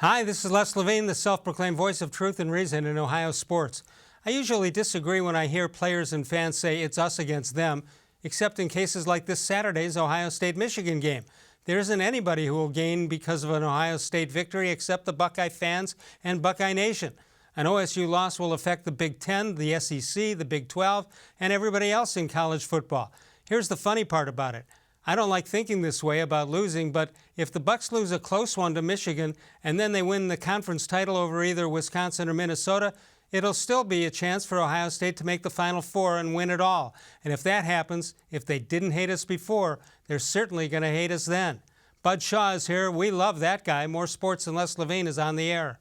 Hi, this is Les Levine, the self-proclaimed voice of truth and reason in Ohio sports. I usually disagree when I hear players and fans say it's us against them, except in cases like this Saturday's Ohio State-Michigan game. There isn't anybody who will gain because of an Ohio State victory except the Buckeye fans and Buckeye Nation. An OSU loss will affect the Big Ten, the SEC, the Big 12, and everybody else in college football. Here's the funny part about it. I don't like thinking this way about losing, but if the Bucs lose a close one to Michigan and then they win the conference title over either Wisconsin or Minnesota, it'll still be a chance for Ohio State to make the Final Four and win it all. And if that happens, if they didn't hate us before, they're certainly going to hate us then. Bud Shaw is here. We love that guy. More Sports and Les Levine is on the air.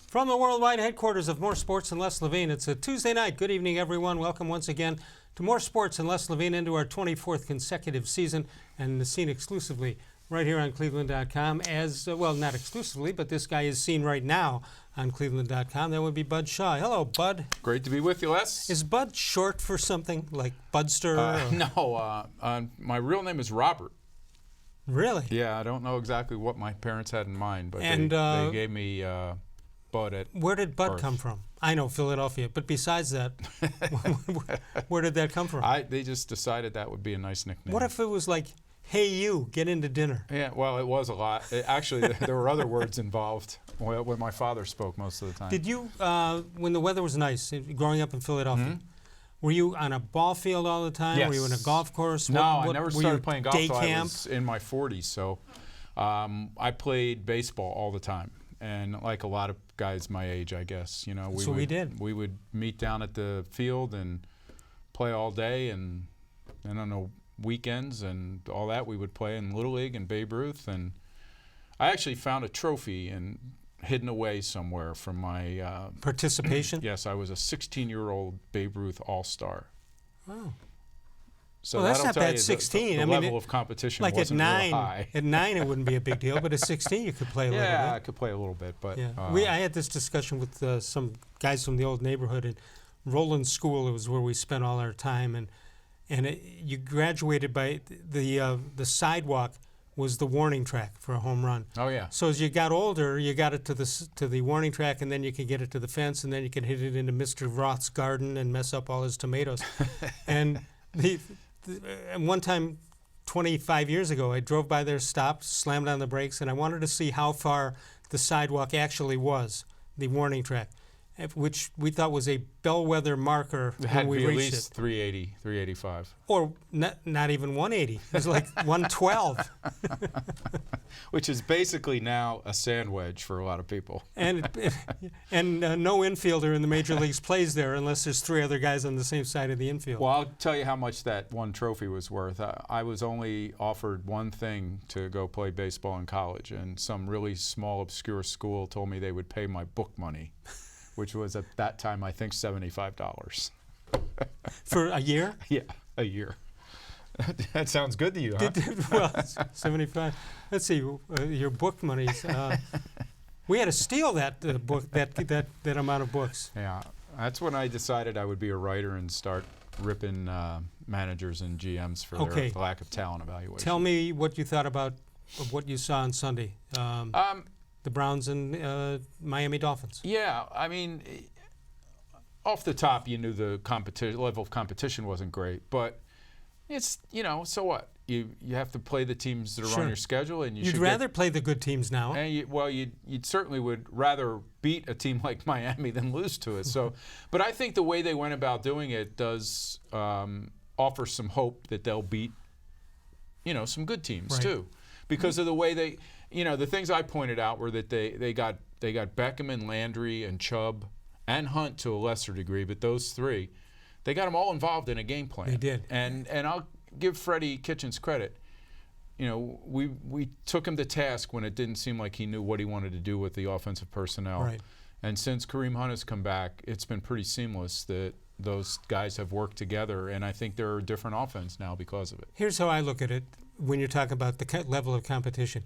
From the worldwide headquarters of More Sports and Les Levine, it's a Tuesday night. Good evening, everyone. Welcome once again to More Sports and Les Levine into our 24th consecutive season, and seen exclusively right here on cleveland.com as, well, not exclusively, but this guy is seen right now on cleveland.com. That would be Bud Shaw. Hello, Bud. Great to be with you, Les. Is Bud short for something like Budster? No, my real name is Robert. Really? Yeah, I don't know exactly what my parents had in mind, but And, they gave me Bud at Where did Bud birth. come from? I know, Philadelphia, but besides that, where did that come from? They just decided that would be a nice nickname. What if it was like, hey, you, get into dinner? Yeah, well, it was a lot. Actually, there were other words involved when my father spoke most of the time. Did you, when the weather was nice, growing up in Philadelphia, were you on a ball field all the time? Yes. Were you in a golf course? No, I never started playing golf day until I camp? was in my 40s. So I played baseball all the time. And like a lot of guys my age, I guess, That's what we did. We would meet down at the field and play all day, and then on the weekends and all that, we would play in Little League and Babe Ruth. And I actually found a trophy hidden away somewhere from my Participation? Yes, I was a 16-year-old Babe Ruth All-Star. Oh. So Well, that's that'll not tell bad, you 16. The I mean, level of competition Like wasn't at real 9, high. at 9 it wouldn't be a big deal, but at 16 you could play a little bit. Yeah, I could play a little bit, but Yeah. I had this discussion with some guys from the old neighborhood at Roland School. It was where we spent all our time, and you graduated by the sidewalk was the warning track for a home run. Oh yeah. So as you got older, you got it to the warning track, and then you could get it to the fence, and then you could hit it into Mr. Roth's garden and mess up all his tomatoes. And and one time, 25 years ago, I drove by there, stopped, slammed on the brakes, and I wanted to see how far the sidewalk actually was, the warning track, which we thought was a bellwether marker It had when we to be at reached least it. 380, 385. Or not even 180. It was like 112. Which is basically now a sand wedge for a lot of people. And no infielder in the major leagues plays there unless there's 3 other guys on the same side of the infield. Well, I'll tell you how much that one trophy was worth. I was only offered one thing to go play baseball in college, and some really small, obscure school told me they would pay my book money, which was at that time, I think, $75. For a year? Yeah, a year. That sounds good to you, huh? Well, 75. Let's see, your book monies. We had to steal that book, that amount of books. Yeah, that's when I decided I would be a writer and start ripping managers and GMs for their lack of talent evaluation. Tell me what you thought about what you saw on Sunday. The Browns and Miami Dolphins. Yeah, I mean, off the top, you knew the level of competition wasn't great, but it's, so what? You have to play the teams that are on your schedule, and you'd rather play the good teams now. And you'd certainly would rather beat a team like Miami than lose to it. So, but I think the way they went about doing it does offer some hope that they'll beat, some good teams too, because of the way they, the things I pointed out were that they got Beckham and Landry and Chubb and Hunt to a lesser degree, but those 3. They got them all involved in a game plan. They did. And I'll give Freddie Kitchens credit. we took him to task when it didn't seem like he knew what he wanted to do with the offensive personnel. Right. And since Kareem Hunt has come back, it's been pretty seamless that those guys have worked together, and I think they're a different offense now because of it. Here's how I look at it when you're talking about the level of competition.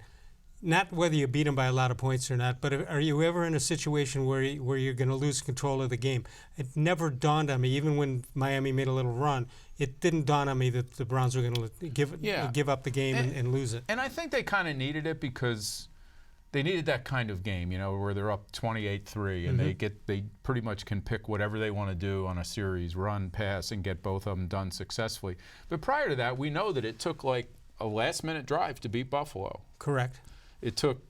Not whether you beat them by a lot of points or not, but are you ever in a situation where you're going to lose control of the game? It never dawned on me, even when Miami made a little run, it didn't dawn on me that the Browns were going to give up the game and lose it. And I think they kind of needed it because they needed that kind of game, where they're up 28-3 and they pretty much can pick whatever they want to do on a series, run, pass, and get both of them done successfully. But prior to that, we know that it took like a last-minute drive to beat Buffalo. Correct. It took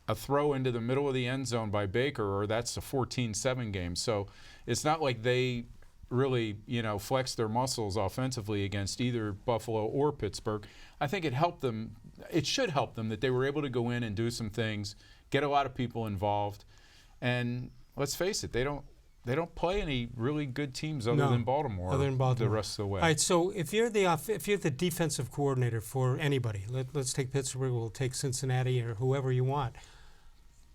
a throw into the middle of the end zone by Baker, or that's a 14-7 game. So it's not like they really, flexed their muscles offensively against either Buffalo or Pittsburgh. I think it helped them. It should help them that they were able to go in and do some things, get a lot of people involved, and let's face it, they don't play any really good teams other than Baltimore. The rest of the way. All right. So if you're the defensive coordinator for anybody, let's take Pittsburgh, we'll take Cincinnati or whoever you want.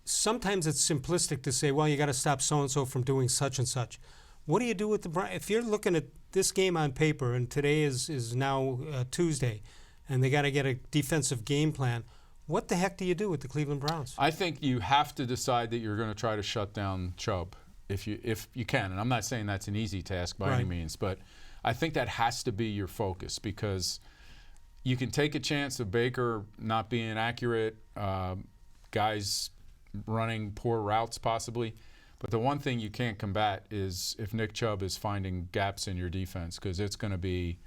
Sometimes it's simplistic to say, well, you got to stop so and so from doing such and such. What do you do with the Browns? If you're looking at this game on paper, and today is now Tuesday, and they got to get a defensive game plan, what the heck do you do with the Cleveland Browns? I think you have to decide that you're going to try to shut down Chubb if you can. And I'm not saying that's an easy task by any means, but I think that has to be your focus because you can take a chance of Baker not being accurate, guys running poor routes possibly. But the one thing you can't combat is if Nick Chubb is finding gaps in your defense, because it's going to be,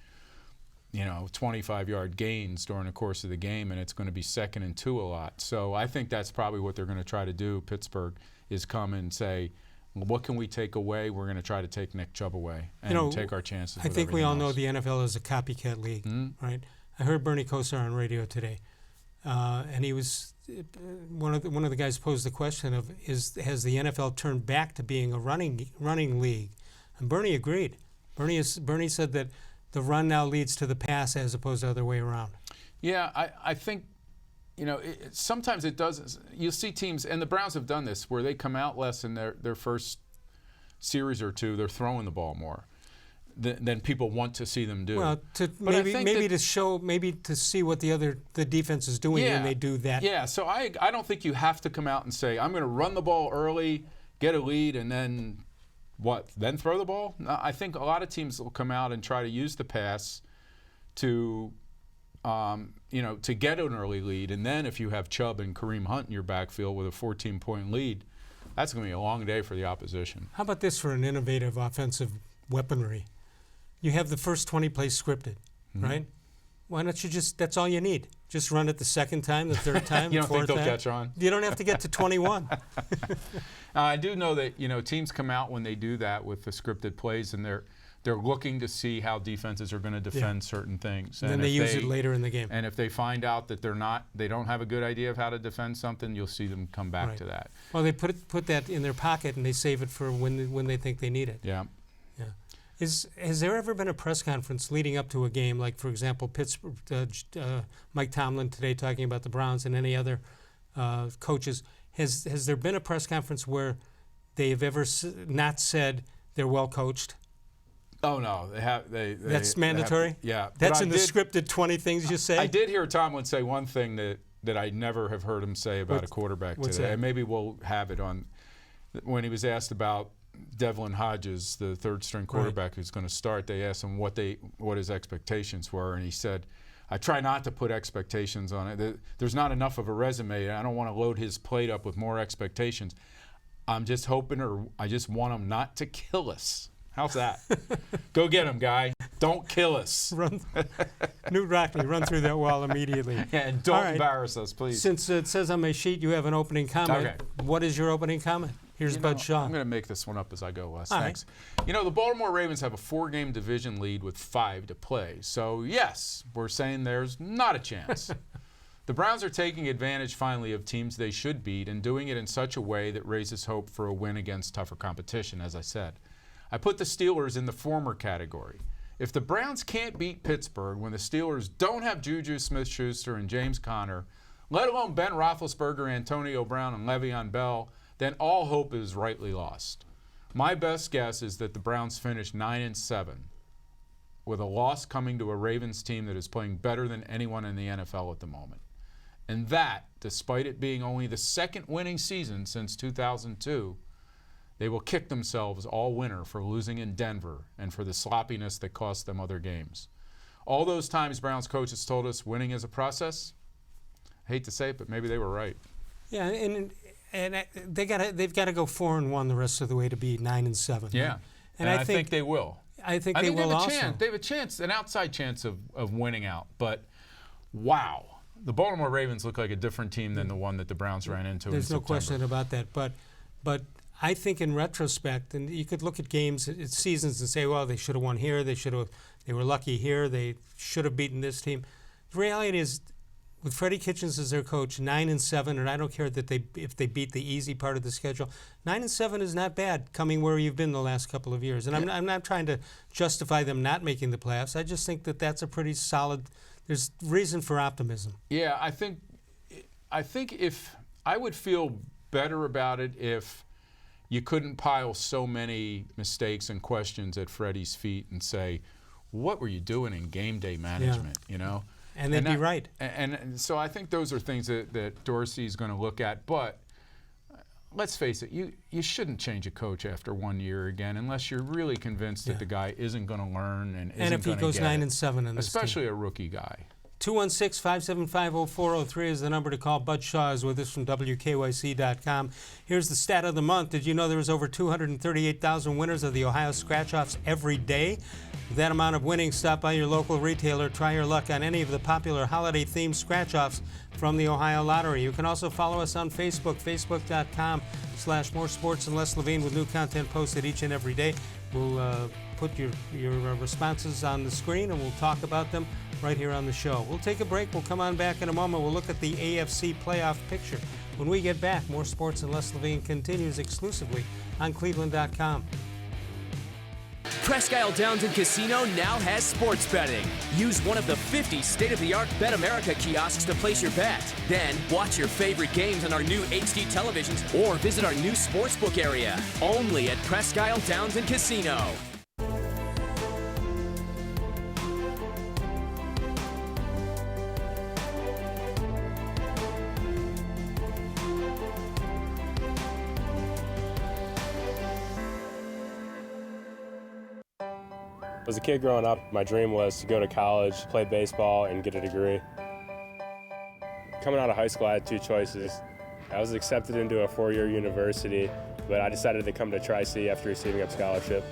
25-yard gains during the course of the game, and it's going to be 2nd and 2 a lot. So I think that's probably what they're going to try to do. Pittsburgh is come and say, what can we take away? We're going to try to take Nick Chubb away and take our chances. I think we all know the NFL is a copycat league, right? I heard Bernie Kosar on radio today, and he was one of the guys posed the question of has the NFL turned back to being a running league, and Bernie agreed. Bernie said that the run now leads to the pass as opposed to the other way around. Yeah, I think sometimes it does. You'll see teams, and the Browns have done this, where they come out less in their first series or two. They're throwing the ball more than people want to see them do. Well, maybe to see what the defense is doing, and they do that. Yeah, so I don't think you have to come out and say, I'm going to run the ball early, get a lead, and then what? Then throw the ball? No, I think a lot of teams will come out and try to use the pass to get an early lead, and then if you have Chubb and Kareem Hunt in your backfield with a 14-point lead, that's going to be a long day for the opposition. How about this for an innovative offensive weaponry? You have the first 20 plays scripted, right? Why don't you that's all you need. Just run it the second time, the third time, You the don't fourth think they'll time. catch on? You don't have to get to 21. I do know that teams come out when they do that with the scripted plays, and they're looking to see how defenses are going to defend certain things. And then they use it later in the game. And if they find out that they don't have a good idea of how to defend something, you'll see them come back to that. Well, they put that in their pocket and they save it for when they think they need it. Yeah. Has there ever been a press conference leading up to a game, like, for example, Pittsburgh, Mike Tomlin today talking about the Browns and any other coaches? Has there been a press conference where they have ever not said they're well coached? Oh, no. That's mandatory? Yeah. That's in the scripted 20 things you say? I did hear Tomlin say one thing that I never have heard him say about a quarterback today. That? And maybe we'll have it on when he was asked about Devlin Hodges, the third-string quarterback who's going to start. They asked him what his expectations were, and he said, I try not to put expectations on it. There's not enough of a resume. I don't want to load his plate up with more expectations. I'm just hoping, or I just want him not to kill us. How's that? Go get him, guy. Don't kill us. Knute Rockne, run through that wall immediately. Yeah, and don't embarrass us, please. Since it says on my sheet you have an opening comment, what is your opening comment? Here's Bud Shaw. I'm going to make this one up as I go, Wes. Thanks. Right. The Baltimore Ravens have a 4-game division lead with 5 to play. So, yes, we're saying there's not a chance. The Browns are taking advantage, finally, of teams they should beat and doing it in such a way that raises hope for a win against tougher competition, as I said. I put the Steelers in the former category. If the Browns can't beat Pittsburgh when the Steelers don't have Juju Smith-Schuster and James Conner, let alone Ben Roethlisberger, Antonio Brown, and Le'Veon Bell, then all hope is rightly lost. My best guess is that the Browns finish 9-7, with a loss coming to a Ravens team that is playing better than anyone in the NFL at the moment. And that, despite it being only the second winning season since 2002, they will kick themselves all winter for losing in Denver and for the sloppiness that cost them other games. All those times Browns coaches told us winning is a process, I hate to say it, but maybe they were right. Yeah, and they've got to go 4-1 the rest of the way to be 9-7. Yeah, right? and I think they will. I think they will also. They have a chance, an outside chance of winning out. But wow, the Baltimore Ravens look like a different team than the one that the Browns ran into. There's in no question about that. But I think in retrospect, and you could look at games, at seasons, and say, well, they should have won here. They were lucky here. They should have beaten this team. The reality is, with Freddie Kitchens as their coach, 9-7, and I don't care that if they beat the easy part of the schedule, 9-7 is not bad coming where you've been the last couple of years. And I'm not trying to justify them not making the playoffs. I just think that that's a pretty solid. There's reason for optimism. Yeah, I think if I would feel better about it if you couldn't pile so many mistakes and questions at Freddie's feet and say, what were you doing in game day management? Yeah. You know. And they'd be right. And so I think those are things that Dorsey's going to look at. But let's face it, you shouldn't change a coach after 1 year again unless you're really convinced that the guy isn't going to learn and isn't going to get it. And if he goes 9-7 in this especially team. A rookie guy. 216-575-0403 is the number to call. Bud Shaw is with us from WKYC.com. Here's the stat of the month. Did you know there was over 238,000 winners of the Ohio Scratch-Offs every day? With that amount of winning, stop by your local retailer. Try your luck on any of the popular holiday-themed scratch-offs from the Ohio Lottery. You can also follow us on Facebook, facebook.com/More Sports and Les Levine, with new content posted each and every day. We'll put your responses on the screen, and we'll talk about them right here on the show. We'll take a break. We'll come on back in a moment. We'll look at the AFC playoff picture. When we get back, More Sports and Les Levine continues exclusively on cleveland.com. Presque Isle Downs and Casino now has sports betting. Use one of the 50 state-of-the-art Bet America kiosks to place your bet. Then watch your favorite games on our new HD televisions or visit our new sportsbook area. Only at Presque Isle Downs and Casino. As a kid growing up, my dream was to go to college, play baseball, and get a degree. Coming out of high school, I had two choices. I was accepted into a four-year university, but I decided to come to Tri-C after receiving a scholarship.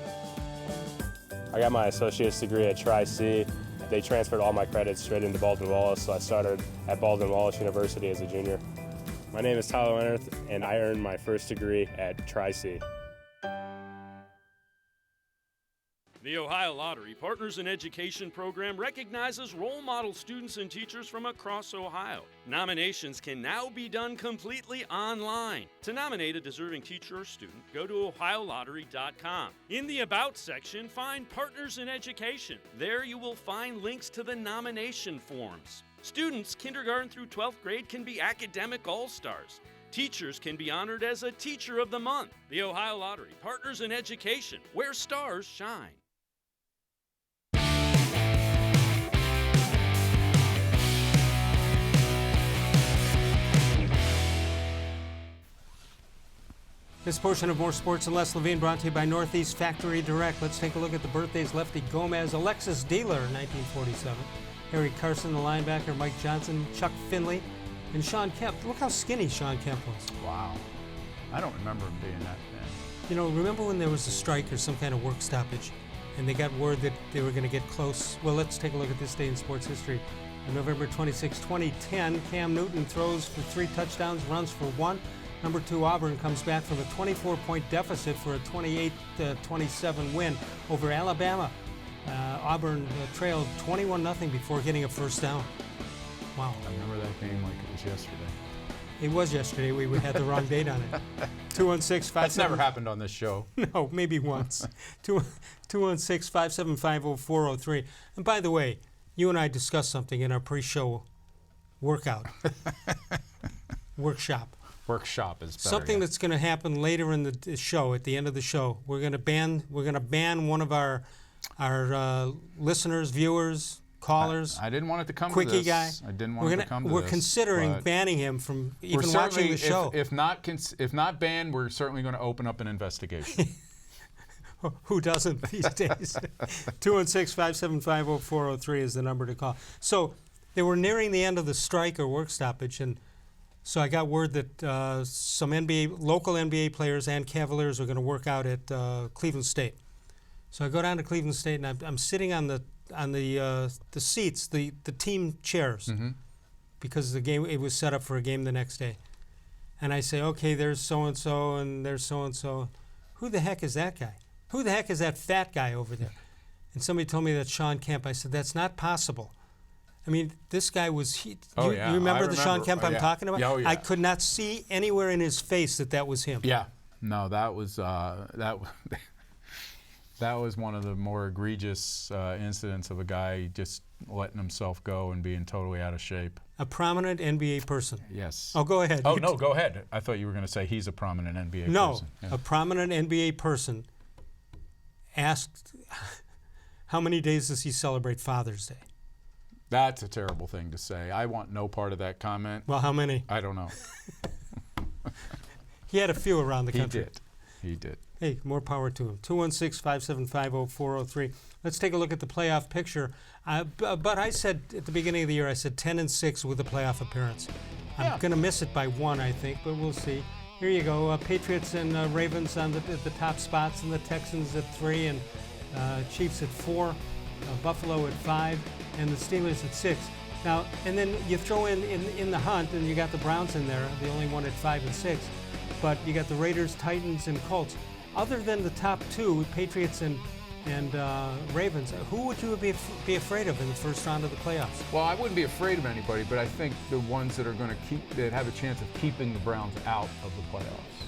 I got my associate's degree at Tri-C. They transferred all my credits straight into Baldwin-Wallace, so I started at Baldwin-Wallace University as a junior. My name is Tyler Leonard, and I earned my first degree at Tri-C. The Ohio Lottery Partners in Education program recognizes role model students and teachers from across Ohio. Nominations can now be done completely online. To nominate a deserving teacher or student, go to ohiolottery.com. In the About section, find Partners in Education. There you will find links to the nomination forms. Students kindergarten through 12th grade can be academic all-stars. Teachers can be honored as a Teacher of the Month. The Ohio Lottery Partners in Education, where stars shine. This portion of More Sports and Les Levine brought to you by Northeast Factory Direct. Let's take a look at the birthdays. Lefty Gomez, Alexis Dealer, 1947. Harry Carson, the linebacker, Mike Johnson, Chuck Finley, and Sean Kemp. Look how skinny Sean Kemp was. Wow. I don't remember him being that thin. You know, remember when there was a strike or some kind of work stoppage, and they got word that they were going to get close? Well, let's take a look at this day in sports history. On November 26, 2010, Cam Newton throws for 3 touchdowns, runs for 1. Number 2, Auburn comes back from a 24-point deficit for a 28-27 win over Alabama. Auburn trailed 21-0 before getting a first down. Wow. I remember that game like it was yesterday. It was yesterday. We had the wrong date on it. 216-57. That's never happened on this show. No, maybe once. 216-575-0403. And by the way, you and I discussed something in our pre-show workout. Workshop. Workshop is better. Something yeah. that's going to happen later in the show, at the end of the show. We're going to ban one of our listeners, viewers, callers. I didn't want it to come Quickie to this. guy. I didn't want it to come to this. We're considering but banning him from we're even watching the show. If not banned, we're certainly going to open up an investigation. Who doesn't these days? 216-575-0403 is the number to call. So they were nearing the end of the strike or work stoppage, and so I got word that some local NBA players and Cavaliers are going to work out at Cleveland State. So I go down to Cleveland State, and I'm sitting on the seats, the team chairs, because the game, it was set up for a game the next day. And I say, okay, there's so and so, and there's so and so. Who the heck is that guy? Who the heck is that fat guy over there? And somebody told me that's Sean Kemp. I said, that's not possible. I mean, this guy was. You remember the Sean Kemp I'm talking about? Oh, yeah. I could not see anywhere in his face that was him. Yeah. No, that was that was one of the more egregious incidents of a guy just letting himself go and being totally out of shape. A prominent NBA person. Yes. Oh, go ahead. Oh, no, go ahead. I thought you were going to say he's a prominent NBA person. No, Yeah. a prominent NBA person asked, how many days does he celebrate Father's Day? That's a terrible thing to say. I want no part of that comment. Well, how many? I don't know. He had a few around the country. He did. Hey, more power to him. 216-575-0403. Let's take a look at the playoff picture. But I said at the beginning of the year, I said 10-6 with a playoff appearance. I'm going to miss it by one, I think, but we'll see. Here you go. Patriots and Ravens at the top spots, and the Texans at 3, and Chiefs at 4, Buffalo at 5, and the Steelers at 6. Now, and then you throw in the hunt, and you got the Browns in there, the only one at 5 and 6. But you got the Raiders, Titans, and Colts. Other than the top two, Patriots and Ravens, who would you be afraid of in the first round of the playoffs? Well, I wouldn't be afraid of anybody, but I think the ones that are going to that have a chance of keeping the Browns out of the playoffs.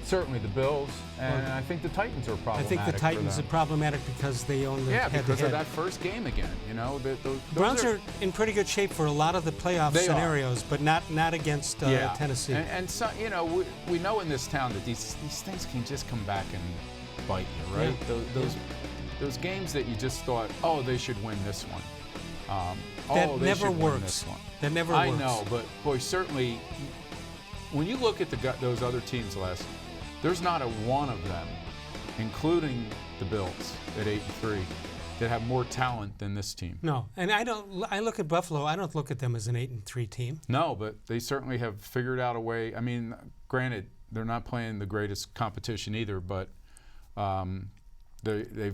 Certainly the Bills, and I think the Titans are problematic. I think the Titans are problematic because they own the head-to-head. because of that first game again. You know, the Browns are in pretty good shape for a lot of the playoff scenarios, but not against Tennessee. And so, you know, we know in this town that these things can just come back and bite you, right? Yeah. Those games that you just thought, oh, they should win this one. That they never should works. Win this one. That never works. I know, but boy, certainly, when you look at those other teams there's not a one of them, including the Bills at 8-3, that have more talent than this team. No, and I look at Buffalo. I don't look at them as an 8-3 team. No, but they certainly have figured out a way. I mean, granted, they're not playing the greatest competition either, but they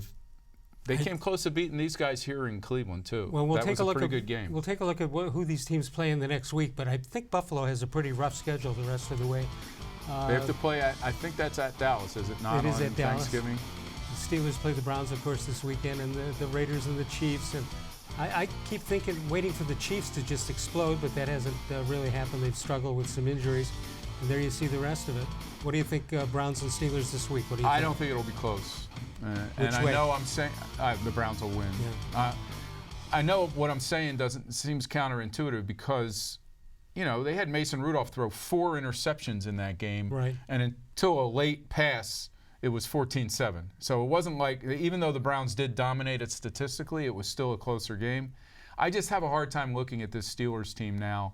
came close to beating these guys here in Cleveland too. Well, that was a pretty good game. We'll take a look at who these teams play in the next week, but I think Buffalo has a pretty rough schedule the rest of the way. They have to play I think that's at Dallas, is it not? It is on at Dallas. Thanksgiving? The Steelers play the Browns, of course, this weekend, and the Raiders and the Chiefs. And I keep waiting for the Chiefs to just explode, but that hasn't really happened. They've struggled with some injuries. And there you see the rest of it. What do you think, Browns and Steelers this week? What do you think? I don't think it'll be close. Which way? I know I'm saying the Browns will win. Yeah. I know what I'm saying seems counterintuitive because, you know, they had Mason Rudolph throw 4 interceptions in that game. Right. And until a late pass, it was 14-7. So it wasn't like, even though the Browns did dominate it statistically, it was still a closer game. I just have a hard time looking at this Steelers team now,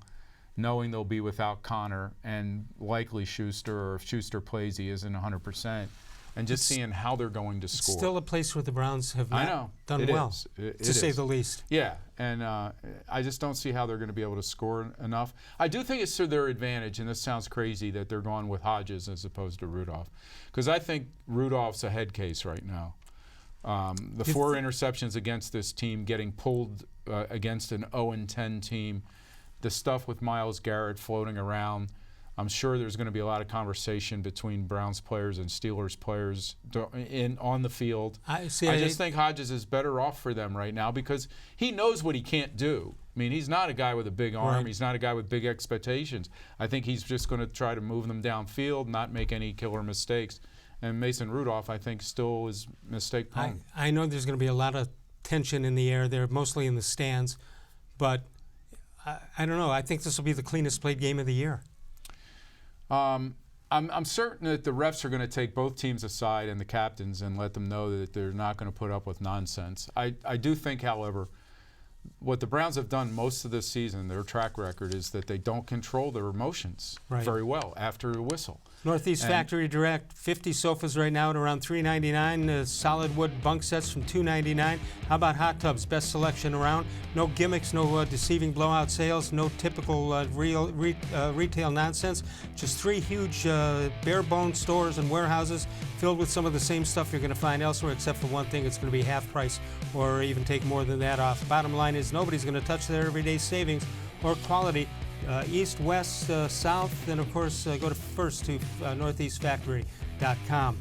knowing they'll be without Connor and likely Schuster, or if Schuster plays, he isn't 100%, and just seeing how they're going to score. Still a place where the Browns have not done well, to say the least. Yeah, and I just don't see how they're going to be able to score enough. I do think it's to their advantage, and this sounds crazy, that they're going with Hodges as opposed to Rudolph, because I think Rudolph's a head case right now. The 4 interceptions against this team, getting pulled against an 0-10 team, the stuff with Myles Garrett floating around. I'm sure there's going to be a lot of conversation between Browns players and Steelers players on the field. I just think Hodges is better off for them right now because he knows what he can't do. I mean, he's not a guy with a big arm. Right. He's not a guy with big expectations. I think he's just going to try to move them downfield, not make any killer mistakes. And Mason Rudolph, I think, still is mistake prone. I know there's going to be a lot of tension in the air. They're mostly in the stands. But I don't know. I think this will be the cleanest played game of the year. I'm certain that the refs are going to take both teams aside and the captains and let them know that they're not going to put up with nonsense. I do think, however, what the Browns have done most of this season, their track record, is that they don't control their emotions very well after a whistle. Northeast Factory Direct, 50 sofas right now at around $399. Solid wood bunk sets from $299. How about hot tubs? Best selection around. No gimmicks, no deceiving blowout sales, no typical retail nonsense. Just 3 huge bare-bone stores and warehouses filled with some of the same stuff you're going to find elsewhere, except for one thing: it's going to be half price or even take more than that off. Bottom line is nobody's going to touch their everyday savings or quality. East, west, south, and of course go to first to northeastfactory.com.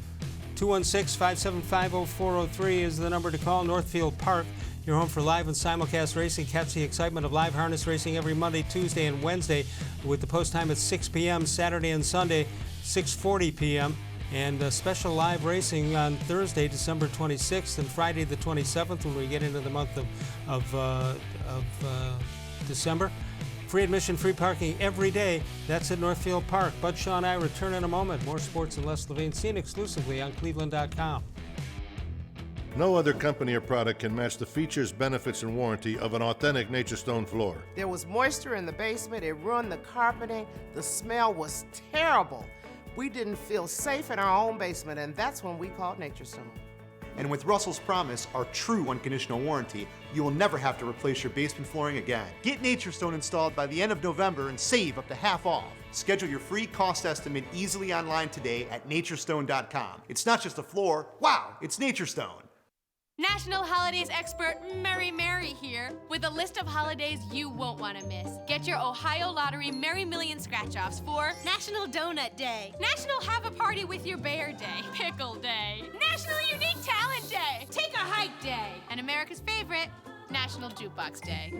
216-575-0403 is the number to call. Northfield Park, your home for live and simulcast racing. Catch the excitement of live harness racing every Monday, Tuesday, and Wednesday with the post time at 6 p.m. Saturday and Sunday, 6:40 p.m. And special live racing on Thursday, December 26th, and Friday the 27th when we get into the month of December. Free admission, free parking every day. That's at Northfield Park. Bud Shaw and I return in a moment. More sports and Les Levine, seen exclusively on cleveland.com. No other company or product can match the features, benefits, and warranty of an authentic Nature Stone floor. There was moisture in the basement. It ruined the carpeting. The smell was terrible. We didn't feel safe in our own basement, and that's when we called Nature Stone. And with Russell's Promise, our true unconditional warranty, you will never have to replace your basement flooring again. Get Nature Stone installed by the end of November and save up to half off. Schedule your free cost estimate easily online today at naturestone.com. It's not just a floor, wow, it's Nature Stone. National Holidays expert Mary here with a list of holidays you won't want to miss. Get your Ohio Lottery Merry Million scratch-offs for National Donut Day, National Have a Party with Your Bear Day, Pickle Day, National Unique Talent Day, Take a Hike Day, and America's favorite, National Jukebox Day.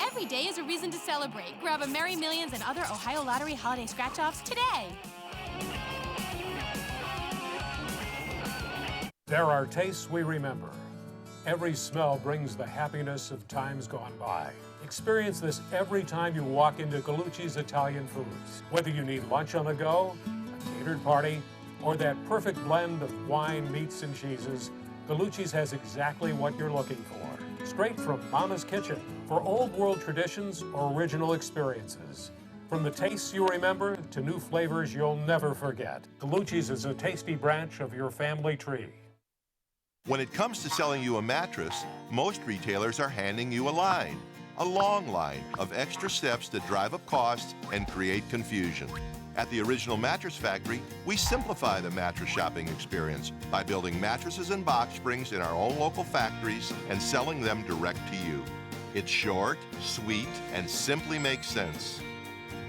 Every day is a reason to celebrate. Grab a Merry Millions and other Ohio Lottery holiday scratch-offs today. There are tastes we remember. Every smell brings the happiness of times gone by. Experience this every time you walk into Gallucci's Italian Foods. Whether you need lunch on the go, a catered party, or that perfect blend of wine, meats, and cheeses, Gallucci's has exactly what you're looking for. Straight from Mama's Kitchen for old world traditions or original experiences. From the tastes you remember to new flavors you'll never forget. Gallucci's is a tasty branch of your family tree. When it comes to selling you a mattress, most retailers are handing you a long line of extra steps that drive up costs and create confusion. At the Original Mattress Factory, we simplify the mattress shopping experience by building mattresses and box springs in our own local factories and selling them direct to you. It's short, sweet, and simply makes sense.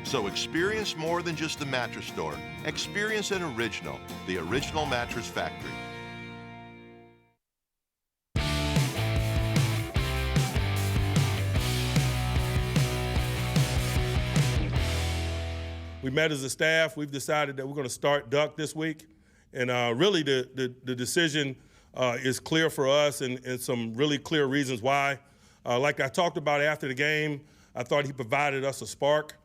So experience more than just the mattress store. Experience an original, the Original Mattress Factory. We met as a staff. We've decided that we're going to start Duck this week. And really the decision is clear for us and some really clear reasons why. Like I talked about after the game, I thought he provided us a spark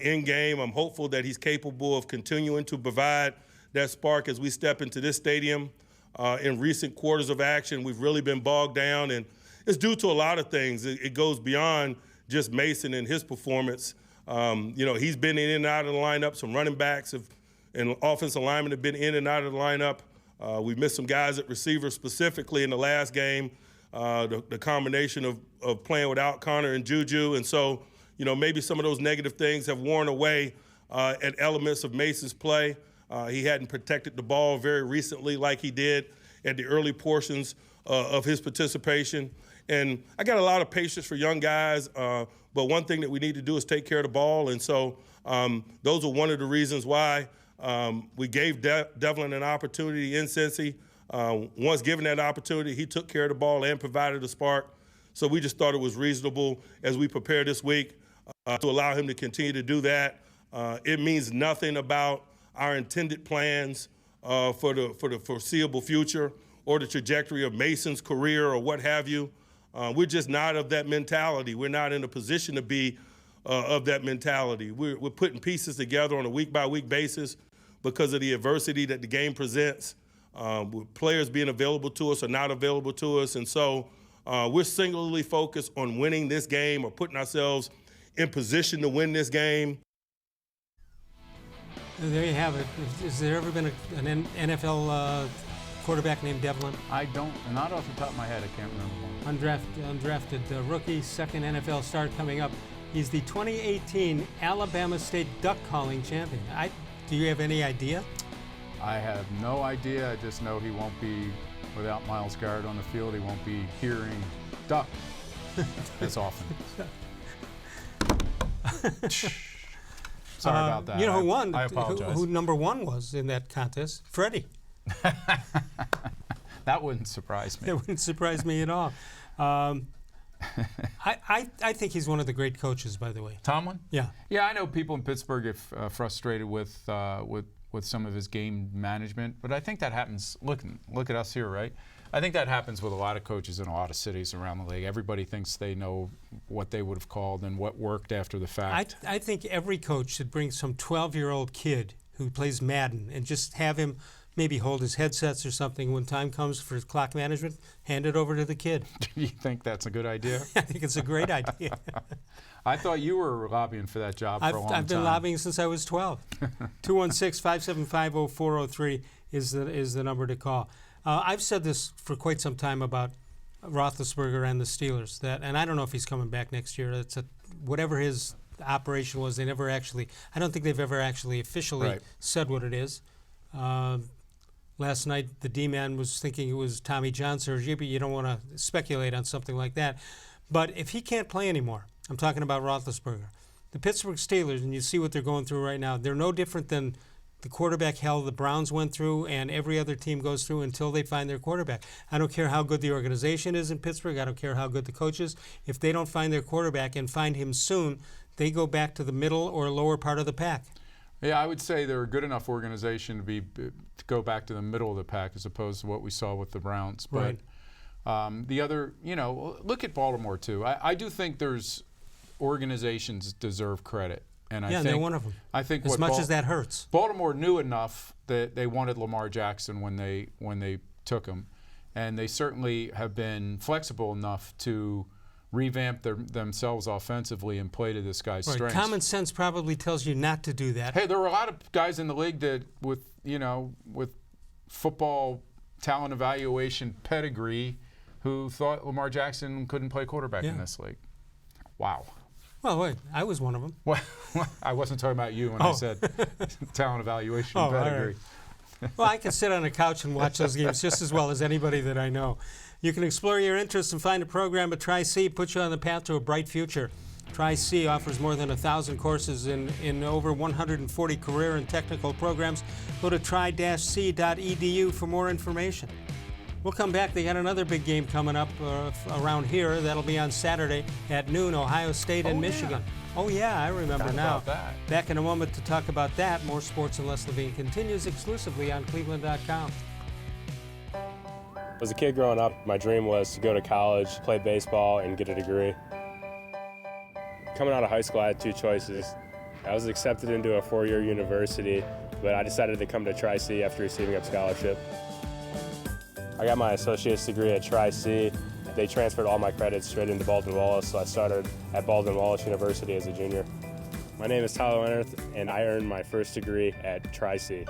in game. I'm hopeful that he's capable of continuing to provide that spark as we step into this stadium. In recent quarters of action, we've really been bogged down, and it's due to a lot of things. It goes beyond just Mason and his performance. He's been in and out of the lineup. Some running backs and offensive linemen have been in and out of the lineup. We missed some guys at receiver specifically in the last game, the combination of playing without Connor and Juju. And so, maybe some of those negative things have worn away at elements of Mason's play. He hadn't protected the ball very recently like he did at the early portions of his participation. And I got a lot of patience for young guys, but one thing that we need to do is take care of the ball. And so those are one of the reasons why we gave Devlin an opportunity in Cincy. Once given that opportunity, he took care of the ball and provided a spark. So we just thought it was reasonable as we prepare this week to allow him to continue to do that. It means nothing about our intended plans for the foreseeable future or the trajectory of Mason's career or what have you. We're just not of that mentality. We're not in a position to be of that mentality. We're putting pieces together on a week-by-week basis because of the adversity that the game presents, with players being available to us or not available to us. And so we're singularly focused on winning this game or putting ourselves in position to win this game. There you have it. Has there ever been an NFL quarterback named Devlin? I don't, not off the top of my head, I can't remember one. Undrafted rookie, second NFL start coming up. He's the 2018 Alabama State duck calling champion. Do you have any idea? I have no idea. I just know he won't be, without Myles Garrett on the field, he won't be hearing duck as often. Sorry about that. You know who won? I apologize. Who number one was in that contest? Freddie. That wouldn't surprise me. It wouldn't surprise me at all. I think he's one of the great coaches, by the way. Tomlin? Yeah. Yeah, I know people in Pittsburgh get frustrated with some of his game management, but I think that happens. Look at us here, right? I think that happens with a lot of coaches in a lot of cities around the league. Everybody thinks they know what they would have called and what worked after the fact. I think every coach should bring some 12-year-old kid who plays Madden and just have him maybe hold his headsets or something when time comes for clock management, hand it over to the kid. Do you think that's a good idea? I think it's a great idea. I thought you were lobbying for that job for a long time. I've been lobbying since I was 12. 216-575-0403 is the number to call. I've said this for quite some time about Roethlisberger and the Steelers, and I don't know if he's coming back next year. Whatever his operation was, I don't think they've ever actually officially said what it is. Last night, the D-man was thinking it was Tommy John surgery, but you don't want to speculate on something like that. But if he can't play anymore, I'm talking about Roethlisberger, the Pittsburgh Steelers, and you see what they're going through right now, they're no different than the quarterback hell the Browns went through and every other team goes through until they find their quarterback. I don't care how good the organization is in Pittsburgh. I don't care how good the coach is. If they don't find their quarterback and find him soon, they go back to the middle or lower part of the pack. Yeah, I would say they're a good enough organization to go back to the middle of the pack as opposed to what we saw with the Browns. Right. But the other, look at Baltimore too. I do think there's organizations deserve credit. And I think they're one of them. I think as much as that hurts. Baltimore knew enough that they wanted Lamar Jackson when they took him, and they certainly have been flexible enough to revamp themselves offensively and play to this guy's strengths. Common sense probably tells you not to do that. Hey, there were a lot of guys in the league that with football talent evaluation pedigree who thought Lamar Jackson couldn't play quarterback in this league. Wow. Well, wait, I was one of them. Well, I wasn't talking about you when I said talent evaluation pedigree. Right. Well, I can sit on a couch and watch those games just as well as anybody that I know. You can explore your interests and find a program at Tri-C, put you on the path to a bright future. Tri-C offers more than 1,000 courses in over 140 career and technical programs. Go to tri-c.edu for more information. We'll come back. They got another big game coming up around here. That'll be on Saturday at noon, Ohio State and Michigan. Yeah. Oh, yeah, I remember now. That. Back in a moment to talk about that. More Sports and Les Levine continues exclusively on cleveland.com. As a kid growing up, my dream was to go to college, play baseball, and get a degree. Coming out of high school, I had two choices. I was accepted into a four-year university, but I decided to come to Tri-C after receiving a scholarship. I got my associate's degree at Tri-C. They transferred all my credits straight into Baldwin-Wallace, so I started at Baldwin-Wallace University as a junior. My name is Tyler Leonard, and I earned my first degree at Tri-C.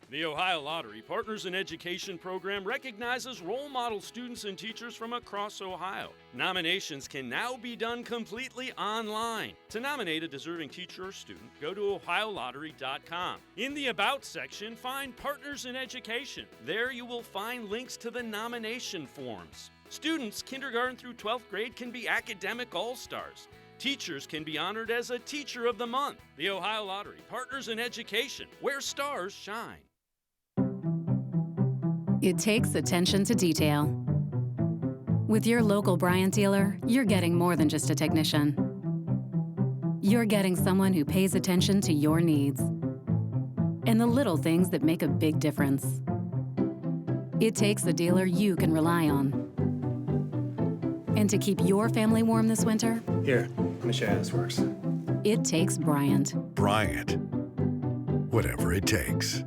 The Ohio Lottery Partners in Education program recognizes role model students and teachers from across Ohio. Nominations can now be done completely online. To nominate a deserving teacher or student, go to ohiolottery.com. In the About section, find Partners in Education. There you will find links to the nomination forms. Students kindergarten through 12th grade can be academic all-stars. Teachers can be honored as a Teacher of the Month. The Ohio Lottery Partners in Education, where stars shine. It takes attention to detail. With your local Bryant dealer, you're getting more than just a technician. You're getting someone who pays attention to your needs and the little things that make a big difference. It takes a dealer you can rely on. And to keep your family warm this winter, here, let me show you how this works. it takes Bryant. Bryant. Whatever it takes.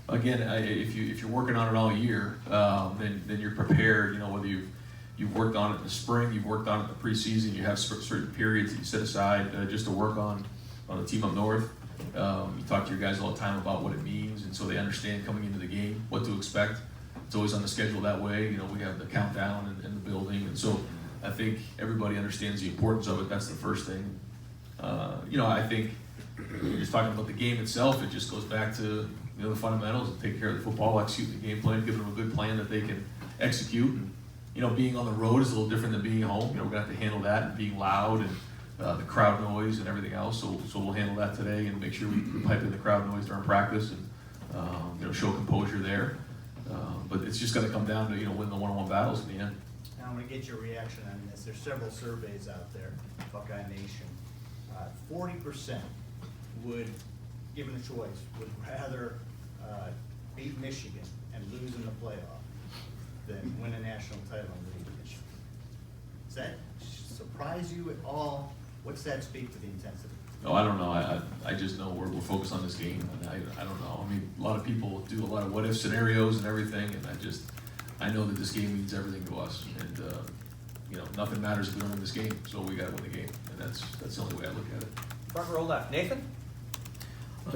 Again, if you're working on it all year, then you're prepared. You know, whether you've worked on it in the spring, you've worked on it in the preseason, you have certain periods that you set aside just to work on the team up north. You talk to your guys all the time about what it means, and so they understand coming into the game what to expect. It's always on the schedule that way. You know, we have the countdown in the building, and so I think everybody understands the importance of it. That's the first thing. You know, I think you're just talking about the game itself. It just goes back to the fundamentals and take care of the football, execute the game plan, give them a good plan that they can execute. And being on the road is a little different than being at home. We're gonna have to handle that and being loud and the crowd noise and everything else. So we'll handle that today and make sure we pipe in the crowd noise during practice and show composure there. But it's just gonna come down to win the one-on-one battles in the end. Now I'm gonna get your reaction on this. There's several surveys out there, Buckeye Nation. 40% would, given a choice, would rather beat Michigan and lose in the playoff than win a national title and lead Michigan. Does that surprise you at all? What's that speak to the intensity? No, I don't know. I just know we're focused on this game. And I don't know. I mean, a lot of people do a lot of what-if scenarios and everything, and I know that this game means everything to us. And, nothing matters if we don't win this game, so we got to win the game. And that's the only way I look at it. Front row left. Nathan?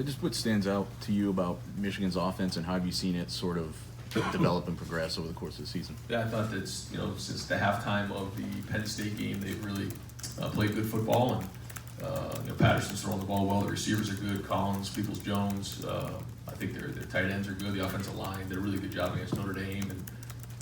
Just what stands out to you about Michigan's offense, and how have you seen it sort of develop and progress over the course of the season? Yeah, I thought that since the halftime of the Penn State game, they've really played good football, and Patterson's throwing the ball well. The receivers are good. Collins, Peoples-Jones. I think their tight ends are good. The offensive line did a really good job against Notre Dame,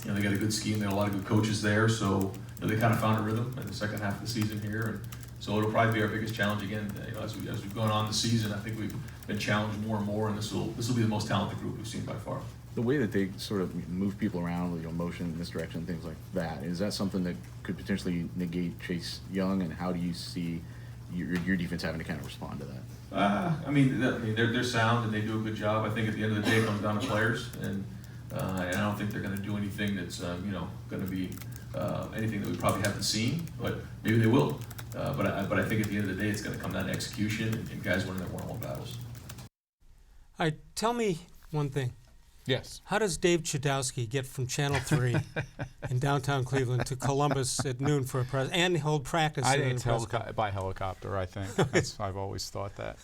and they got a good scheme. They got a lot of good coaches there, so they kind of found a rhythm in the second half of the season here, and so it'll probably be our biggest challenge again. As we've gone on the season, I think we've been challenged more and more, and this will be the most talented group we've seen by far. The way that they sort of move people around with motion, misdirection, things like that, is that something that could potentially negate Chase Young, and how do you see your defense having to kind of respond to that? They're sound and they do a good job. I think at the end of the day, it comes down to players, and I don't think they're going to do anything that's going to be anything that we probably haven't seen, but maybe they will. But I think at the end of the day, it's going to come down to execution and guys winning their one-on-one battles. All right, tell me one thing. Yes. How does Dave Chudowski get from Channel 3 in downtown Cleveland to Columbus at noon for a press and hold practice? It's by helicopter, I think. I've always thought that.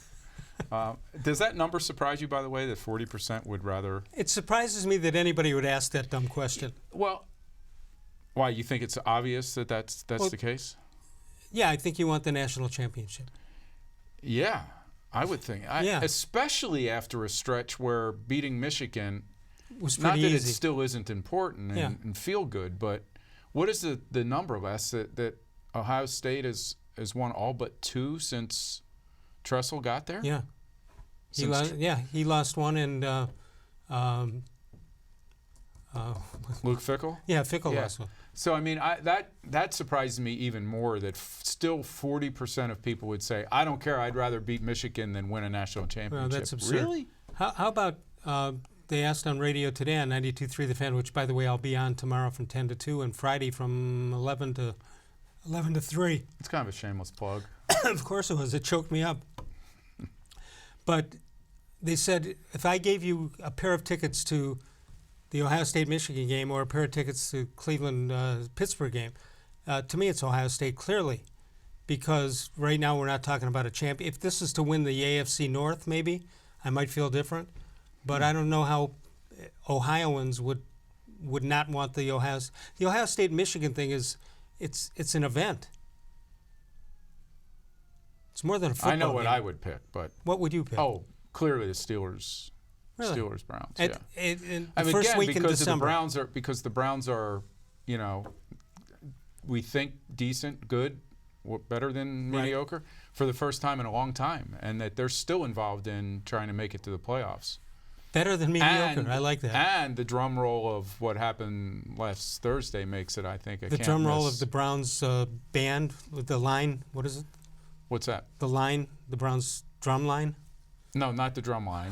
Does that number surprise you, by the way, that 40% would rather? It surprises me that anybody would ask that dumb question. Well, why? You think it's obvious that that's the case? Yeah, I think you want the national championship. Yeah, I would think. Yeah. Especially after a stretch where beating Michigan was pretty easy. Not that it still isn't important and feel good, but what is the number of us that Ohio State has won all but 2 since Tressel got there? Yeah. He lost one, and Luke Fickell? Yeah, Fickell lost one. So, that surprises me even more that still 40% of people would say, I don't care, I'd rather beat Michigan than win a national championship. Well, that's absurd. Really? How about they asked on radio today on 92.3 The Fan, which, by the way, I'll be on tomorrow from 10 to 2 and Friday from 11 to 3. It's kind of a shameless plug. Of course it was. It choked me up. But they said, if I gave you a pair of tickets to the Ohio State-Michigan game or a pair of tickets to Cleveland-Pittsburgh game, To me, it's Ohio State clearly, because right now we're not talking about a champion. If this is to win the AFC North, maybe I might feel different, but I don't know how Ohioans would not want the Ohio State-Michigan thing is it's an event. It's more than a football I know what game. I would pick, but what would you pick? Oh, clearly the Steelers. Really? Steelers Browns. In I mean, first again, week in because December. the Browns are, you know, we think decent, good, better than mediocre for the first time in a long time, and that they're still involved in trying to make it to the playoffs. Better than mediocre. I like that. And the drum roll of what happened last Thursday makes it, I think, the drum roll of the Browns band with the line. What is it? What's that? The line, the Browns drum line? No, not the drum line.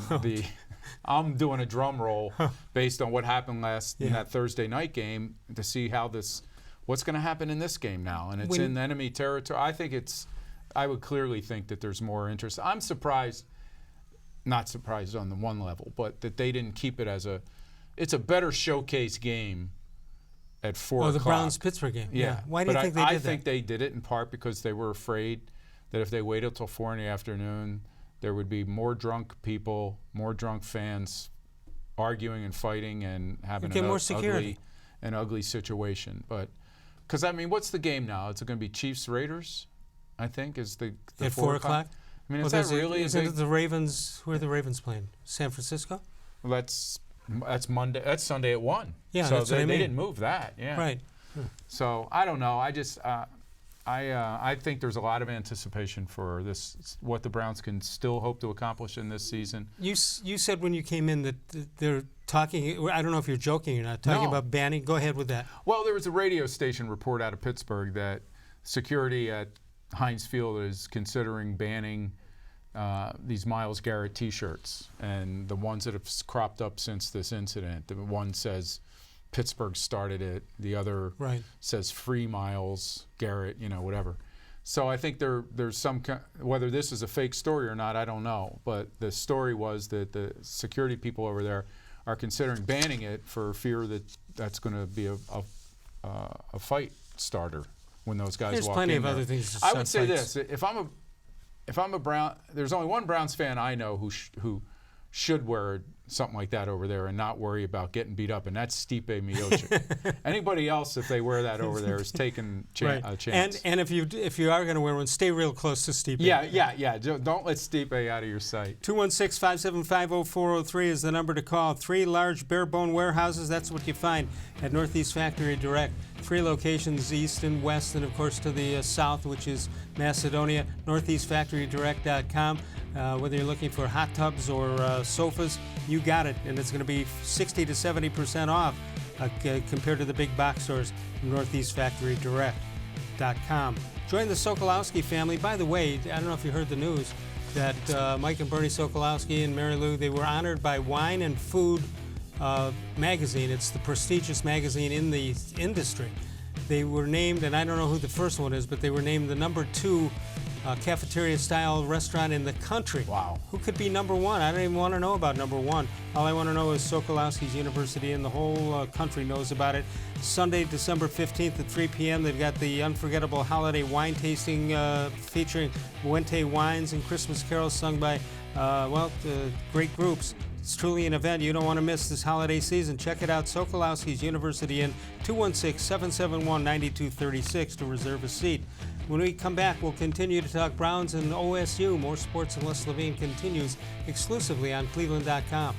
I'm doing a drum roll based on what happened in that Thursday night game to see how what's going to happen in this game now. And it's in enemy territory. I would clearly think that there's more interest. I'm surprised, not surprised on the one level, but that they didn't keep it it's a better showcase game at 4 o'clock. Oh, the Browns-Pittsburgh game. Yeah. Why do you think they did that? I think they did it in part because they were afraid that if they waited till 4 in the afternoon, there would be more drunk people, more drunk fans arguing and fighting and having an ugly situation. But because, I mean, what's the game now? It's going to be Chiefs-Raiders, I think, is the at 4 o'clock? I mean, is that really isn't it the Ravens? Who are the Ravens playing? San Francisco? Well, that's Monday. That's Sunday at 1. Yeah, so that's what I mean. They didn't move that. Yeah. Right. So I don't know. I just I think there's a lot of anticipation for this. What the Browns can still hope to accomplish in this season. You said when you came in that they're talking. I don't know if you're joking or not. Talking about banning. Go ahead with that. Well, there was a radio station report out of Pittsburgh that security at Heinz Field is considering banning these Myles Garrett T-shirts, and the ones that have cropped up since this incident. The one says Pittsburgh started it. The other says free Myles Garrett, whatever. So I think there's some whether this is a fake story or not, I don't know. But the story was that the security people over there are considering banning it for fear that that's going to be a fight starter when those guys There's walk plenty in of there. other things. I would say this: if I'm a Brown, there's only one Browns fan I know who should wear something like that over there and not worry about getting beat up, and that's Stipe Miocic. Anybody else, if they wear that over there, is taking a chance. And if you are going to wear one, stay real close to Stipe. Yeah. Don't let Stipe out of your sight. 216-575-0403 is the number to call. 3 large bare-bone warehouses. That's what you find at Northeast Factory Direct. 3 locations, east and west, and of course to the south, which is Macedonia. NortheastFactoryDirect.com. Whether you're looking for hot tubs or sofas, you got it, and it's going to be 60 to 70% off compared to the big box stores. NortheastFactoryDirect.com. Join the Sokolowski family. By the way, I don't know if you heard the news that Mike and Bernie Sokolowski and Mary Lou, they were honored by Wine and Food magazine. It's the prestigious magazine in the industry. They were named, and I don't know who the first one is, but they were named the number 2 cafeteria-style restaurant in the country. Wow. Who could be number 1? I don't even want to know about number 1. All I want to know is Sokolowski's University, and the whole country knows about it. Sunday, December 15th at 3 p.m., they've got the unforgettable holiday wine tasting featuring Fuente wines and Christmas carols sung by, great groups. It's truly an event you don't want to miss this holiday season. Check it out, Sokolowski's University in 216-771-9236 to reserve a seat. When we come back, we'll continue to talk Browns and OSU. More Sports and Les Levine continues exclusively on cleveland.com.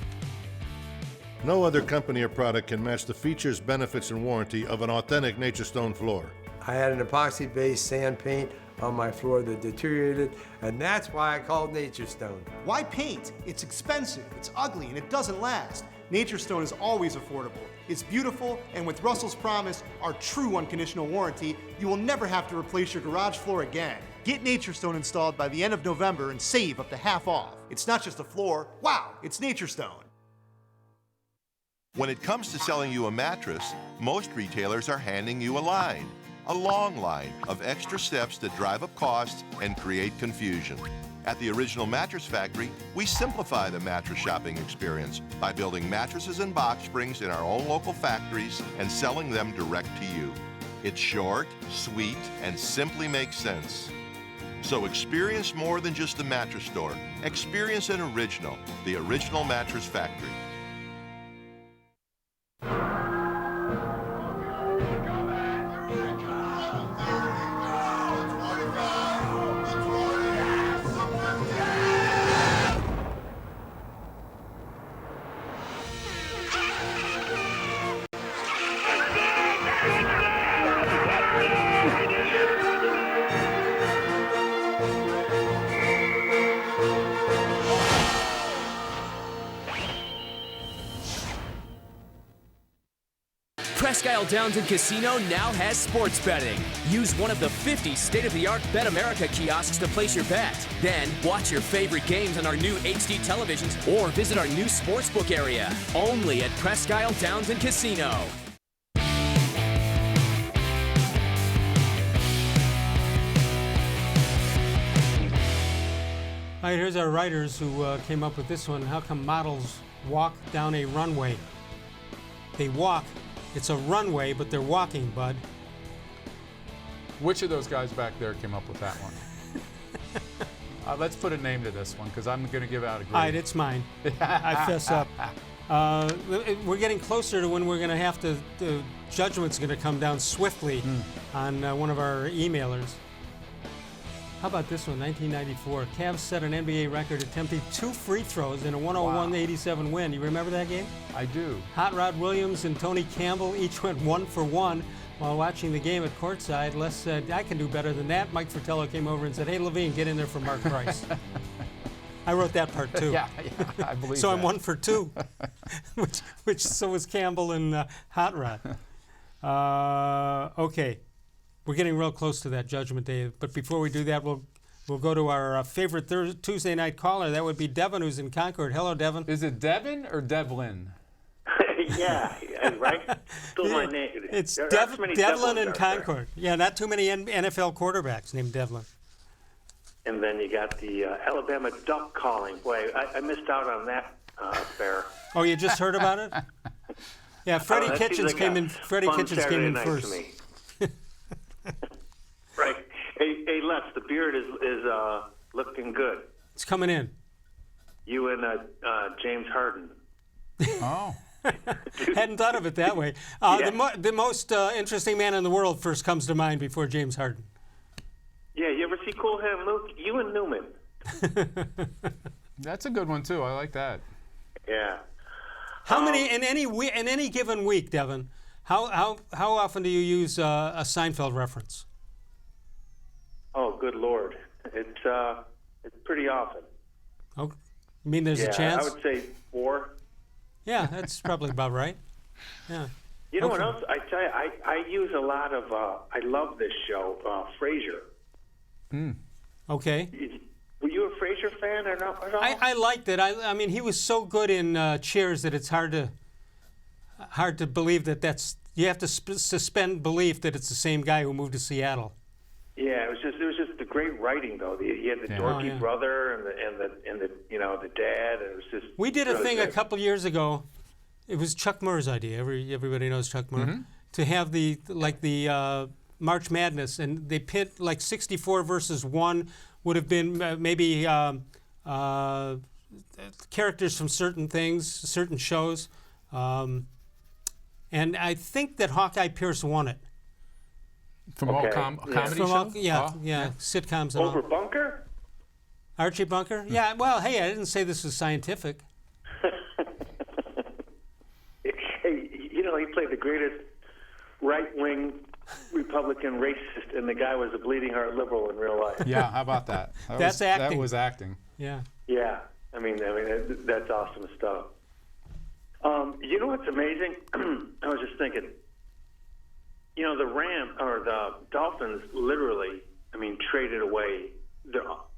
No other company or product can match the features, benefits, and warranty of an authentic Nature Stone floor. I had an epoxy-based sand paint on my floor that deteriorated, and that's why I called Nature Stone. Why paint? It's expensive, it's ugly, and it doesn't last. Nature Stone is always affordable. It's beautiful, and with Russell's Promise, our true unconditional warranty, you will never have to replace your garage floor again. Get Nature Stone installed by the end of November and save up to half off. It's not just a floor, wow, it's Nature Stone. When it comes to selling you a mattress, most retailers are handing you a line. A long line of extra steps that drive up costs and create confusion. At the Original Mattress Factory, we simplify the mattress shopping experience by building mattresses and box springs in our own local factories and selling them direct to you. It's short, sweet, and simply makes sense. So experience more than just a mattress store. Experience an original, the Original Mattress Factory. Presque Isle Downton Casino now has sports betting. Use one of the 50 state-of-the-art Bet America kiosks to place your bet. Then watch your favorite games on our new HD televisions or visit our new sportsbook area. Only at Presque Isle Downton Casino. All right, here's our writers who came up with this one. How come models walk down a runway? They walk. It's a runway, but they're walking, bud. Which of those guys back there came up with that one? Let's put a name to this one, because I'm going to give out a grade. All right, it's mine. I fess up. We're getting closer to when we're going to have to, the judgment's going to come down swiftly on one of our emailers. How about this one, 1994? Cavs set an NBA record attempting 2 free throws in a 101-87 win. You remember that game? I do. Hot Rod Williams and Tony Campbell each went 1 for 1 while watching the game at courtside. Les said, I can do better than that. Mike Fratello came over and said, hey, Levine, get in there for Mark Price. I wrote that part too. Yeah, I believe so that. I'm 1 for 2, which so was Campbell and Hot Rod. Okay. We're getting real close to that Judgment Day, but before we do that, we'll go to our favorite Tuesday night caller. That would be Devin, who's in Concord. Hello, Devin. Is it Devin or Devlin? Yeah, right? Still my name. It's There aren't so many Devlin Devlins in out there. Concord. Yeah, not too many NFL quarterbacks named Devlin. And then you got the Alabama duck calling. Boy, I missed out on that affair. Oh, you just heard about it? Yeah, Freddie that seems Kitchens like came a in. Freddie fun Kitchens Saturday came in night first. to me. Right. Hey, Les, the beard is looking good. It's coming in. You and James Harden. Oh. Hadn't thought of it that way. The most interesting man in the world first comes to mind before James Harden. Yeah, you ever see Cool Hand Luke? You and Newman. That's a good one too. I like that. Yeah. How many in any given week, Devin? How often do you use a Seinfeld reference? Oh, good Lord. It's pretty often. Oh, you mean there's a chance? I would say 4. Yeah, that's probably about right. Yeah. You know what else? I tell you, I use a lot of. I love this show, Frasier. Okay. Were you a Frasier fan or not at all? I liked it. I mean, he was so good in Cheers that it's hard to believe that that's. You have to suspend belief that it's the same guy who moved to Seattle. Yeah, it was just the great writing though. He had the dorky brother and the the dad, and it was just. We did a thing a couple years ago. It was Chuck Murr's idea. Everybody knows Chuck Murr. To have the March Madness, and they pit like 64 versus 1 would have been maybe characters from certain things, certain shows. And I think that Hawkeye Pierce won it. From all comedy shows? Sitcoms. And Over Bunker? Archie Bunker? Yeah, well, hey, I didn't say this was scientific. Hey, he played the greatest right-wing Republican racist, and the guy was a bleeding heart liberal in real life. Yeah, how about that? That's acting. That was acting. Yeah. Yeah, I mean that's awesome stuff. You know what's amazing? I was just thinking. The Dolphins literally, traded away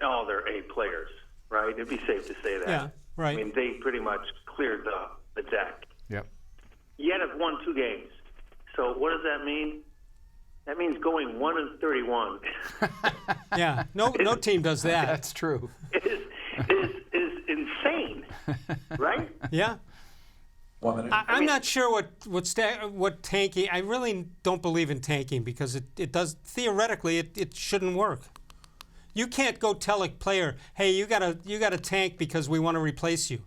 all their A players, right? It'd be safe to say that. Yeah, right. I mean, they pretty much cleared the deck. Yep. Yet have won 2 games. So what does that mean? That means going 1-31. Yeah, no team does that. That's true. Is insane, right? Yeah. I'm not sure what tanking. I really don't believe in tanking because it does theoretically it shouldn't work. You can't go tell a player, hey, you gotta tank because we want to replace you.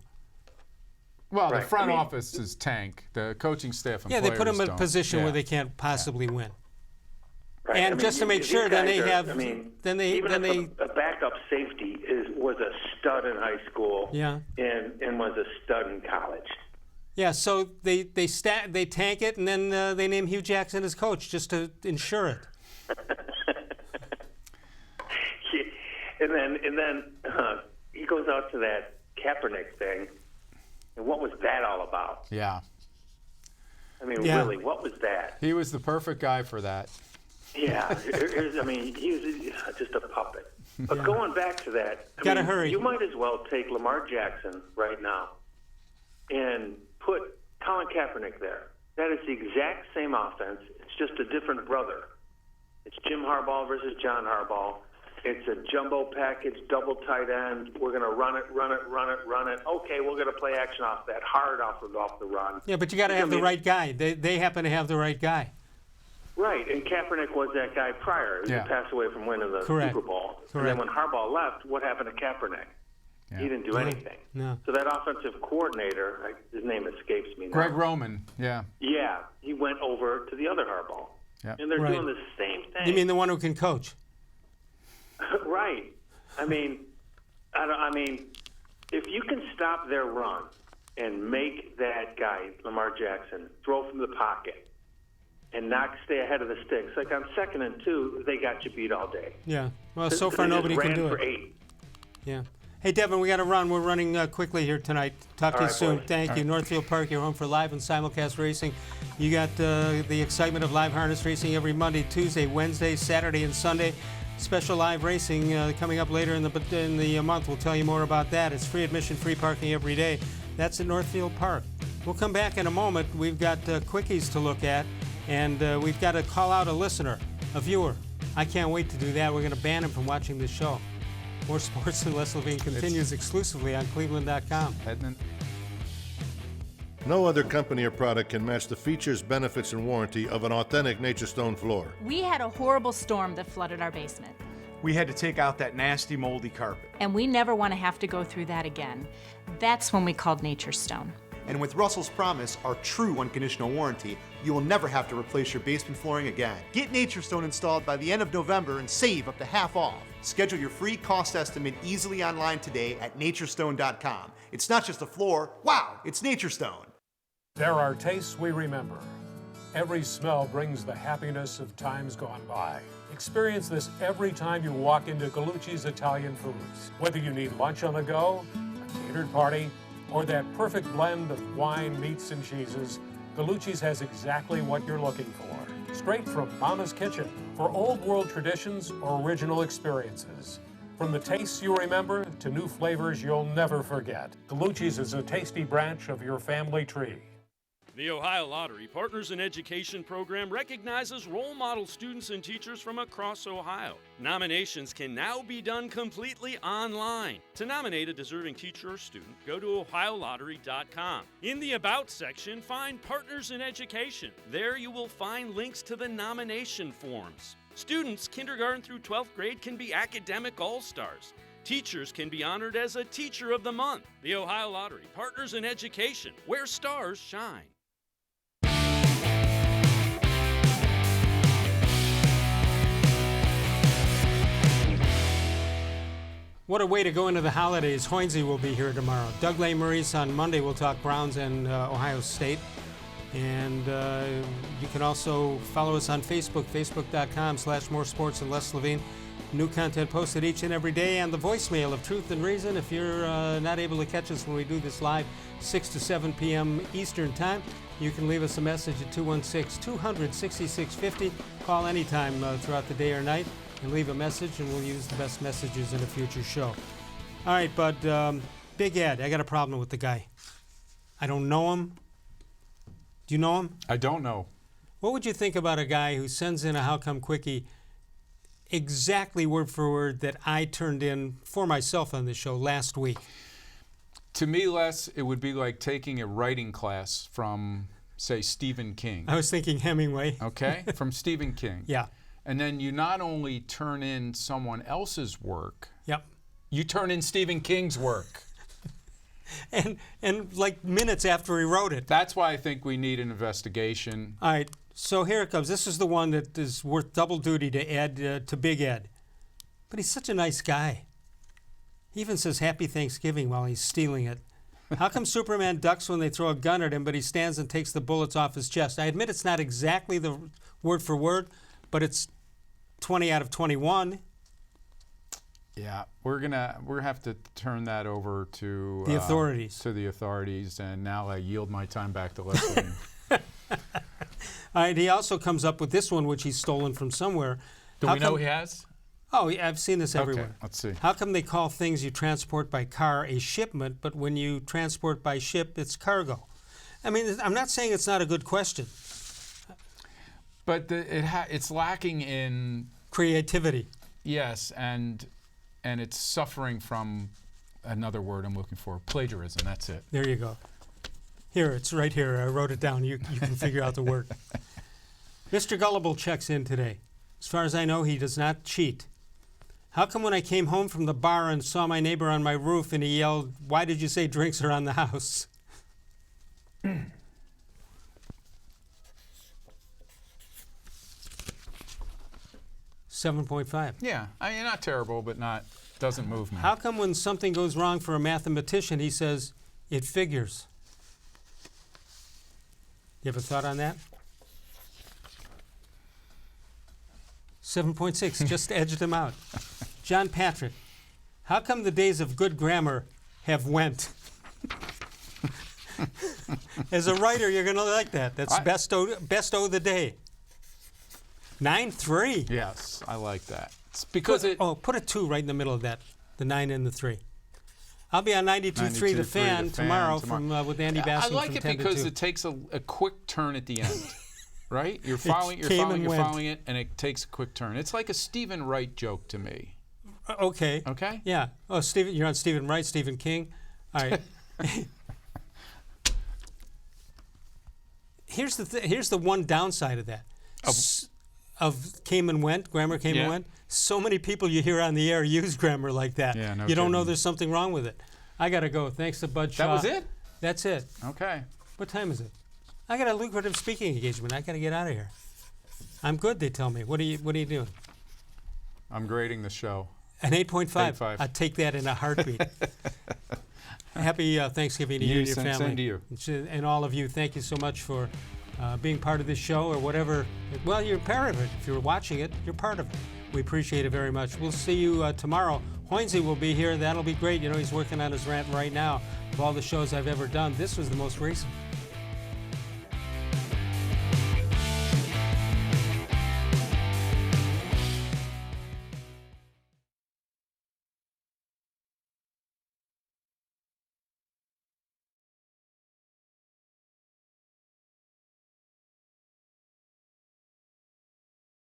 Well, the front office is tank. The coaching staff and they players put them in a don't. position where they can't possibly win. Right. And just to make sure, then they have. Even if a backup safety was a stud in high school. Yeah. And was a stud in college. Yeah. So they tank it, and then they name Hugh Jackson as coach just to ensure it. And then he goes out to that Kaepernick thing, and what was that all about? Yeah. I mean, really, what was that? He was the perfect guy for that. Yeah, he was just a puppet. But going back to that, hurry. You might as well take Lamar Jackson right now and put Colin Kaepernick there. That is the exact same offense. It's just a different brother. It's Jim Harbaugh versus John Harbaugh. It's a jumbo package, double tight end. We're going to run it. Okay, we're going to play action off that, hard off the run. Yeah, but you got to have the right guy. They happen to have the right guy. Right, and Kaepernick was that guy prior. He passed away from winning the Super Bowl. Correct. And then when Harbaugh left, what happened to Kaepernick? Yeah. He didn't do anything. No. So that offensive coordinator, his name escapes me now. Greg Roman, yeah. Yeah, he went over to the other Harbaugh. Yep. And they're doing the same thing. You mean the one who can coach? Right. I mean, if you can stop their run and make that guy, Lamar Jackson, throw from the pocket and not stay ahead of the sticks, like on 2nd and 2, they got you beat all day. Yeah. Well, so far nobody can do for it. 8. Yeah. Hey, Devin, we got to run. We're running quickly here tonight. Talk to you soon. Boys. Thank you. Northfield Park, you're home for live and simulcast racing. You got the excitement of live harness racing every Monday, Tuesday, Wednesday, Saturday, and Sunday. Special live racing coming up later in the month. We'll tell you more about that. It's free admission, free parking every day. That's at Northfield Park. We'll come back in a moment. We've got quickies to look at, and we've got to call out a listener, a viewer. I can't wait to do that. We're going to ban him from watching this show. More Sports Les Levine continues exclusively on cleveland.com. No other company or product can match the features, benefits, and warranty of an authentic Nature Stone floor. We had a horrible storm that flooded our basement. We had to take out that nasty moldy carpet. And we never want to have to go through that again. That's when we called Nature Stone. And with Russell's Promise, our true unconditional warranty, you will never have to replace your basement flooring again. Get Nature Stone installed by the end of November and save up to half off. Schedule your free cost estimate easily online today at naturestone.com. It's not just a floor, wow, it's Nature Stone. There are tastes we remember. Every smell brings the happiness of times gone by. Experience this every time you walk into Gallucci's Italian Foods. Whether you need lunch on the go, a catered party, or that perfect blend of wine, meats, and cheeses, Gallucci's has exactly what you're looking for. Straight from Mama's Kitchen for old world traditions or original experiences. From the tastes you remember to new flavors you'll never forget. Gallucci's is a tasty branch of your family tree. The Ohio Lottery Partners in Education program recognizes role model students and teachers from across Ohio. Nominations can now be done completely online. To nominate a deserving teacher or student, go to ohiolottery.com. In the About section, find Partners in Education. There you will find links to the nomination forms. Students, kindergarten through 12th grade, can be academic all-stars. Teachers can be honored as a Teacher of the Month. The Ohio Lottery Partners in Education, where stars shine. What a way to go into the holidays. Hoynesy will be here tomorrow. Doug Maurice on Monday. We'll talk Browns and Ohio State. And you can also follow us on Facebook, facebook.com/More Sports and Les Levine. New content posted each and every day, and the voicemail of Truth and Reason. If you're not able to catch us when we do this live, 6 to 7 p.m. Eastern Time, you can leave us a message at 216-200-6650. Call anytime throughout the day or night and leave a message, and we'll use the best messages in a future show. All right, but Big Ed, I got a problem with the guy. I don't know him. Do you know him? I don't know. What would you think about a guy who sends in a How Come Quickie exactly word for word that I turned in for myself on this show last week? To me, Les, it would be like taking a writing class from, say, Stephen King. I was thinking Hemingway. Okay, from Stephen King. Yeah. And then you not only turn in someone else's work. Yep. You turn in Stephen King's work. and like minutes after he wrote it. That's why I think we need an investigation. All right, so here it comes. This is the one that is worth double duty to Ed, to Big Ed. But he's such a nice guy. He even says Happy Thanksgiving while he's stealing it. How come Superman ducks when they throw a gun at him, but he stands and takes the bullets off his chest? I admit it's not exactly the word for word, but it's 20 out of 21. Yeah, we're have to turn that over to the authorities. And now I yield my time back to Leslie. All right, he also comes up with this one, which he's stolen from somewhere. Do we know he has? Oh, yeah, I've seen this everywhere. Okay, let's see. How come they call things you transport by car a shipment, but when you transport by ship, it's cargo? I mean, I'm not saying it's not a good question. But it's lacking in creativity. Yes, and it's suffering from another word I'm looking for, plagiarism. That's it. There you go. Here, it's right here. I wrote it down. You can figure out the word. Mr. Gullible checks in today. As far as I know, he does not cheat. How come when I came home from the bar and saw my neighbor on my roof and he yelled, "Why did you say drinks are on the house?" 7.5. Yeah, I mean, not terrible, but doesn't move me. How come when something goes wrong for a mathematician, he says, "It figures"? You have a thought on that? 7.6, just edged him out. John Patrick, how come the days of good grammar have went? As a writer, you're going to like that. That's best o the day. 9.3. Yes, I like that. It's because put a 2 right in the middle of that, the 9 and the 3. I'll be on 92.3 The Fan tomorrow with Andy Bassing. I like from it 10 because to 2. it takes a quick turn at the end. Right? You're following it, and it takes a quick turn. It's like a Stephen Wright joke to me. Okay. Okay? Yeah. Oh, Stephen, you're on Stephen Wright, Stephen King. All right. Here's the one downside of that. Of came and went, grammar came and went. So many people you hear on the air use grammar like that. Yeah, no you don't know kidding. there's something wrong with it. I got to go. Thanks to Bud Shaw. That was it? That's it. Okay. What time is it? I got a lucrative speaking engagement. I got to get out of here. I'm good, they tell me. What are you doing? I'm grading the show. An 8.5. 8.5. I'd take that in a heartbeat. Happy Thanksgiving to you and your family. Same to you. And all of you, thank you so much for being part of this show or whatever. Well, you're part of it. If you're watching it, you're part of it. We appreciate it very much. We'll see you tomorrow. Hoynesy will be here. That'll be great. You know, he's working on his rant right now. Of all the shows I've ever done, this was the most recent.